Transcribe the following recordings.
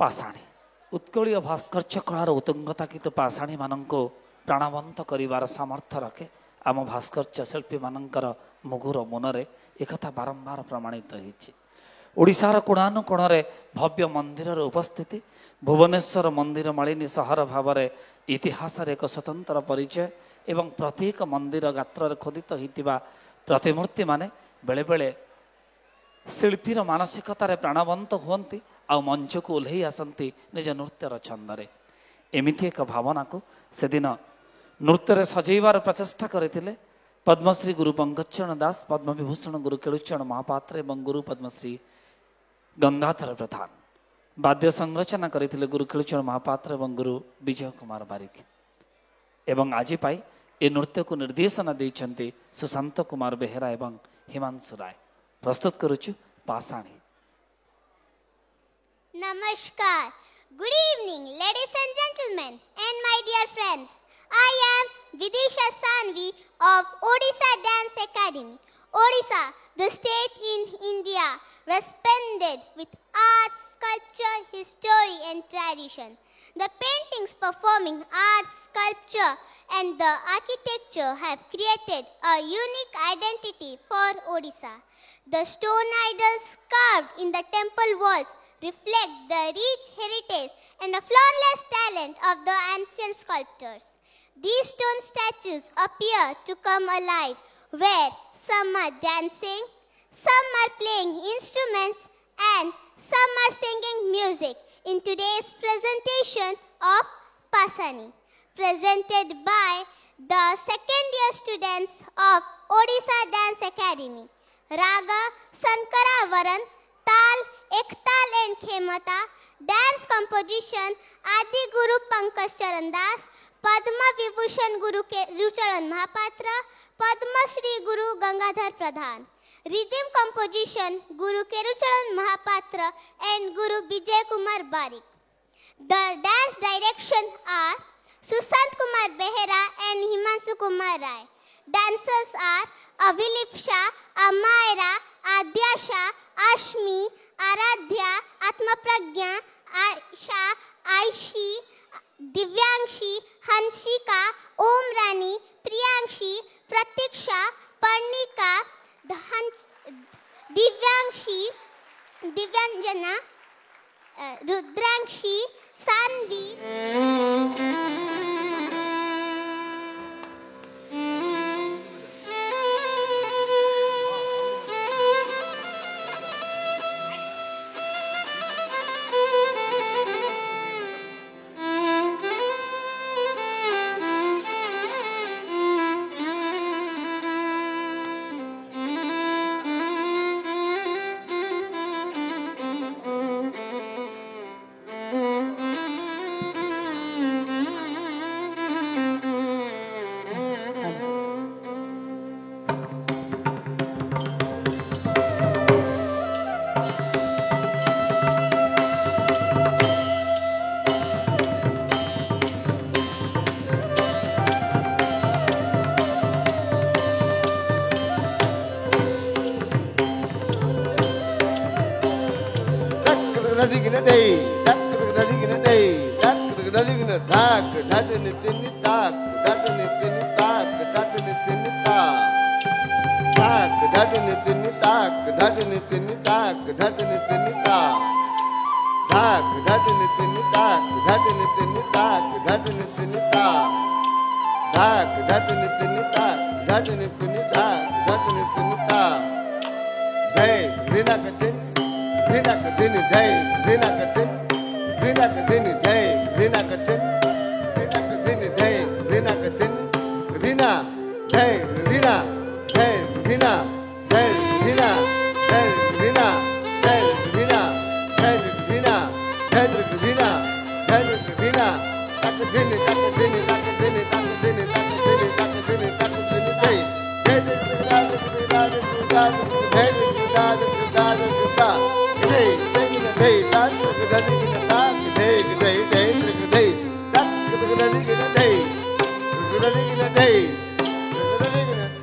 पाषाणी उत्कलीय भास्कर्य colour उत्तुंगता किंतु पाषाणी मानक प्राणवंत करिवार सामर्थ्य रखे आम भास्कर्य शिल्पी मानकर मुगुर मनरे एकथा बारंबार प्रमाणित होइछि। ओडिशार कोणानुकोण भव्य मंदिर उपस्थिति भुवनेश्वर मंदिर मालिनी सहर भाव इतिहास एक स्वतंत्र परिचय एवं प्रत्येक मंदिर गात्र खोदित होता प्रतिमूर्ति माने बेले बेले शिल्पीर मानसिकतार प्राणवंत हुअन्ति आ मंच को ओह्लई आसती निज नृत्यर छंदरे। एमिति एक भावना को सेदिन नृत्य सजैवार प्रचेषा करते पद्मश्री गुरु पंकजचरण दास, पद्मविभूषण गुरु केलुचरण महापात्र एवं गुरु पद्मश्री गंगाधर प्रधान। वाद्य संरचना करते गुरु केलुचरण महापात्र एवं गुरु विजय कुमार बारिक एवं आज पाई ए नृत्य को निर्देशना देइछन्ति सुशांत कुमार बेहेरा एवं हिमांशु राय। प्रस्तुत करुछु पाषाणी। Namaskar. Good evening, ladies and gentlemen, and my dear friends. I am Vidisha Sanvi of Odisha Dance Academy. Odisha, the state in India, resplendent with arts, culture, history, and tradition. The paintings performing arts, sculpture, and the architecture have created a unique identity for Odisha. The stone idols carved in the temple walls reflect the rich heritage and the flawless talent of the ancient sculptors. These stone statues appear to come alive, where some are dancing, some are playing instruments, and some are singing music in today's presentation of Pasani, presented by the second year students of Odisha Dance Academy. Raga Sankaravaran, Tal, Ektal and Khemata, dance composition Adi Guru Pankaj Charan Das, Padma Vibhushan Guru Kelucharan Mahapatra, Padma Shri Guru Gangadhar Pradhan. Rhythm composition Guru Kelucharan Mahapatra and Guru Vijay Kumar Barik. The dance direction are Sushant Kumar Behera and Himanshu Kumar Rai. Dancers are Abhilipsha, Amaira, Adyasha, Ashmi, Aradhya, Atmapragya, Aisha, Aishi, Divyangshi, Hanshika, Om Rani, Priyankshi, Pratiksha, Parnika, Divyangshi, Divyanjana, Rudrakshi, Sanvi.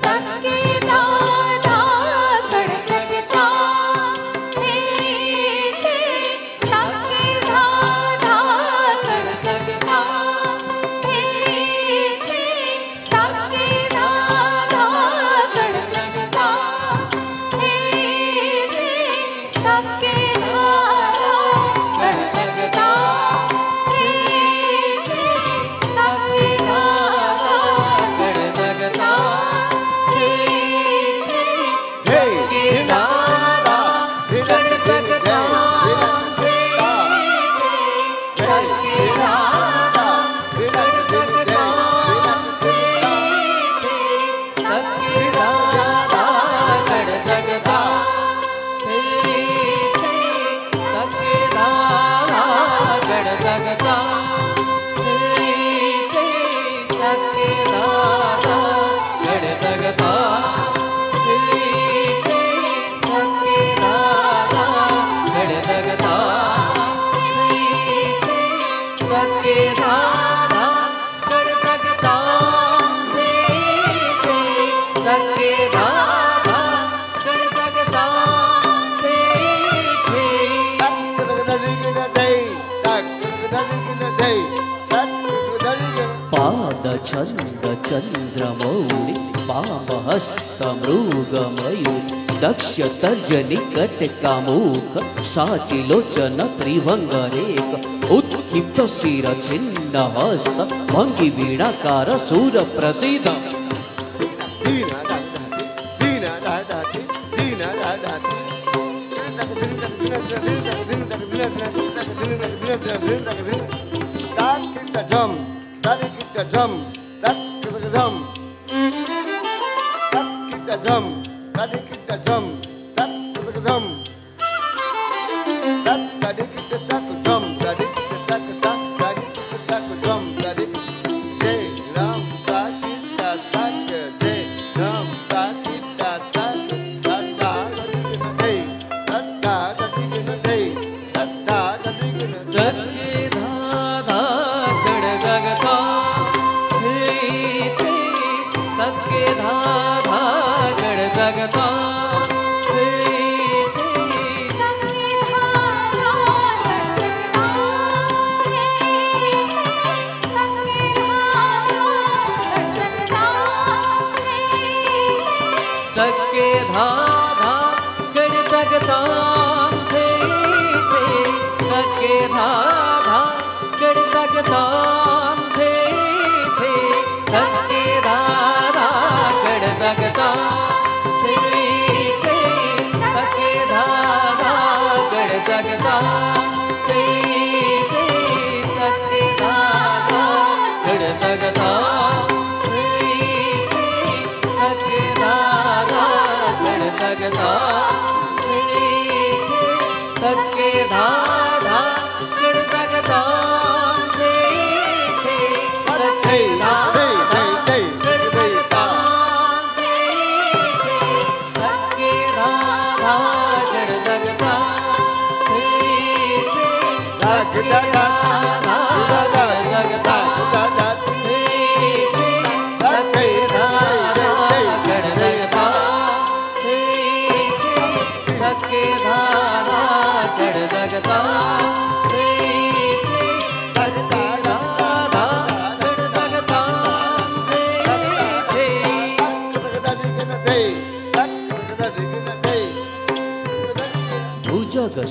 Sakeda तके धा धा गण तगता थे थे पाद छंद चंद्रमौळि वामहस्त मृगमयूर दक्ष तर्जनी कटकामुख साचिलोचन त्रिभंगरेक उत्क्षिप्त शिर छिन्न हस्त भंगी वीणाकार सूर प्रसिद्ध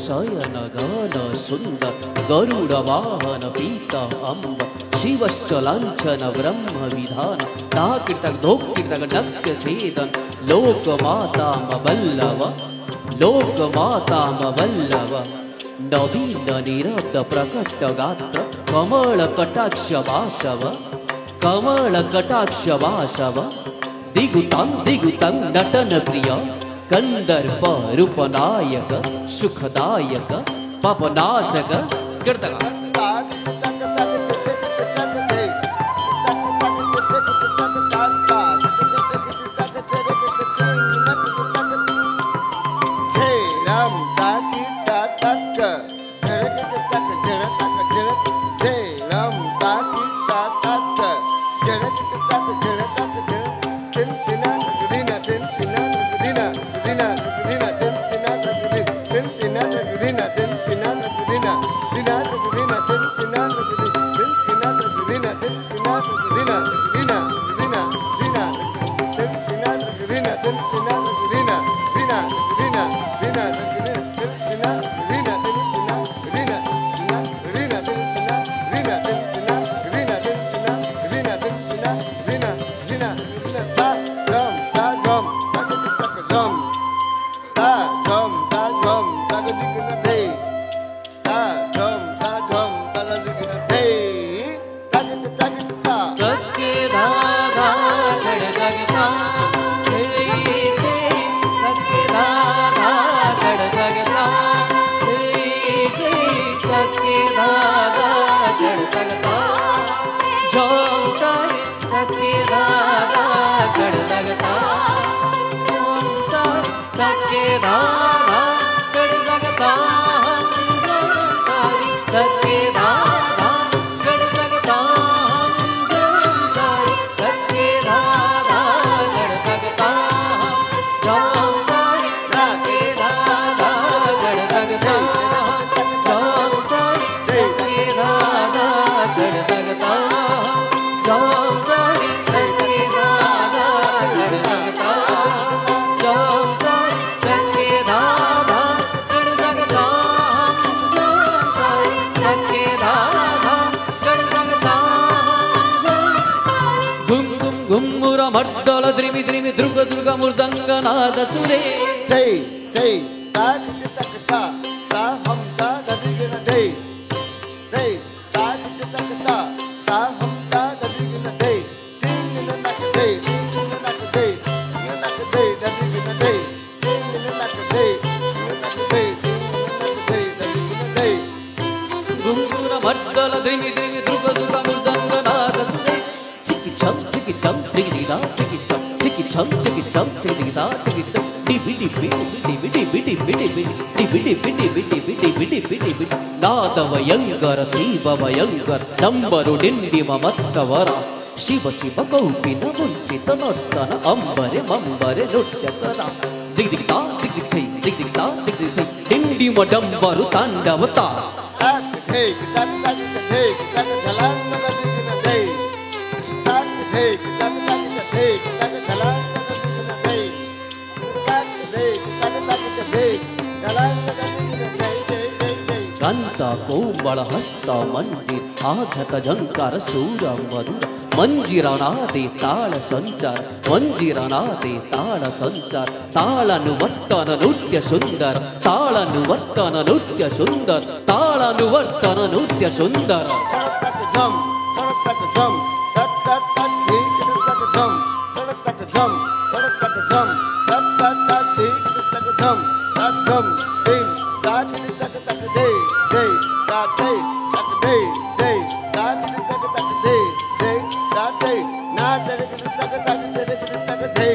शयन गान सुंदर गरुड़ वाहन पीता अम्ब शिवश्चलांचन ब्रह्म विधान ताकिटक धोकिटक नक्य छेदन लोक माता वल्लभ नवीन निरब्द प्रकट गात्र कमल कटाक्ष वासव दिगुतं नटन प्रिय कंदर्प रूपनायक सुखदायक पापनाशक कीर्तक ಮಡ್ಡಲ ದ್ರಿಮಿ ದ್ರಿಮಿ ಧ್ರುಗ ಧ್ರುಗ ಮೃದಂಗನಾದ ಸುರೇ ಧೈ ಧೈ ತಾ ಧಿಗಿ ತಕ ತಾ ತಾ ಹಂ ತಾ ದದಿಗಿನ ಧೈ ಧೈ ತಾ ಧಿಗಿ ತಕ ತಾ ತಾ ಹಂ ತಾ ದದಿಗಿನ ಧೈ ಟಿಂಗಿನ ನಕ ಧೈ ಟಿಂಗಿನ ನಕ ಧೈ ಟಿಂಗಿನ ನಕ ಧೈ ದದಿಗಿನ ಧೈ ಟಿಂಗಿನ ನಕ ಧೈ ಟಿಂಗಿನ ನಕ ಧೈ ಟಿಂಗಿನ ನಕ ಧೈ ದದಿಗಿನ ಧೈ ಗುಂಗುರ ಮಡ್ಡಲ ದ್ರಿಮಿ ದ್ರಿಮಿ ಧ್ರುಗ ಧ್ರುಗ ಮೃದಂಗನಾದ ಸುರೇ ಚಿಕ್ಕಿ ಛಂ ದಿಗಿದಿಗಾ ಚಿಕ್ಕಿ ಛಂ ಚಿಕ್ಕಿ ಛಂ ಚಿಗಿದಿಗಾ ಚಿಕ್ಕಿ ಛಂ ಡಿಬಿ ಡಿಬಿ ಡಿಬಿ ಡಿಬಿ ಡಿಬಿ ಡಿಬಿ ಡಿಬಿ ಡಿಬಿ ಡಿಬಿ ಡಿಬಿ ಡಿಬಿ ಡಿಬಿ ಡಿಬಿ ನಾದವಯಂಗರ ಶಿವವಯಂಗರ ನಂಬರು ಡಿಂಡಿಮ ಮತ್ತವರ ಶಿವ ಶಿವ ಕೌಪಿನ ಮುಂಚಿತ ನರ್ತನ ಅಂಬರೆ ಮಂಬರೆ ನೃತ್ಯಕರ ದಿಗ್ದಿಗ್ತಾ ದಿಗ್ದಿಗ್ತೈ ದಿಗ್ದಿಗ್ತಾ ದಿಗ್ದಿಗ್ತೈ ಡಿಂಡಿಮ ಡಂಬರು ತಾಂಡವತ ಧೈ ತಕ ತಕ ಧೈ ತಕ ಧಲಾಂಗ ದದಿಗಿನ ಧೈ ತಕ ಧೈ ತಕ ತಕ ಧೈ ತಕ ಧಲಾಂಗ ದದಿಗಿನ ಧೈ ತಕ ಧೈ ತಕ ತಕ ಧೈ ಧಲಾಂಗ ದದಿಗಿನ ಧೈ ಧೈ ಧೈ ಧೈ ಕಾಂತ ಕೋಮಳ ಹಸ್ತ ಮಂಜಿರ ಆಘತ ಝಂಕಾರ ಶೂರ ಮಧುರ ಮಂಜಿರನಾದೆ ತಾಳ ಸಂಚಾರ ಮಂಜಿರನಾದೆ ತಾಳ ಸಂಚಾರ ತಾಳನು ವರ್ತನ ನೃತ್ಯ ಸುಂದರ ತಾಳನು ವರ್ತನ ನೃತ್ಯ ಸುಂದರ ತಾಳನು ವರ್ತನ ನೃತ್ಯ ಸುಂದರ ತಕ ಝಂ ತಕ ಝಂ ತಕ ತಕ ಧೈ ತಕ ಝಂ ತಕ ಝಂ ತಕ ಝಂ ತಕ ತಕ ಧೈ ತಕ ಝಂ ತಕ ಝಂ ಧಿಂ ತಾಕ ತಕ ತಕ ಧೈ ಧೈ ತಾ ಧೈ ತಕ ಧೈ ಧೈ ತಾಕ ತಕ ತಕ ಧೈ ಧೈ ತಾ ಧೈ ನಾ ತಕ ತಕ ತಕ ಧೈ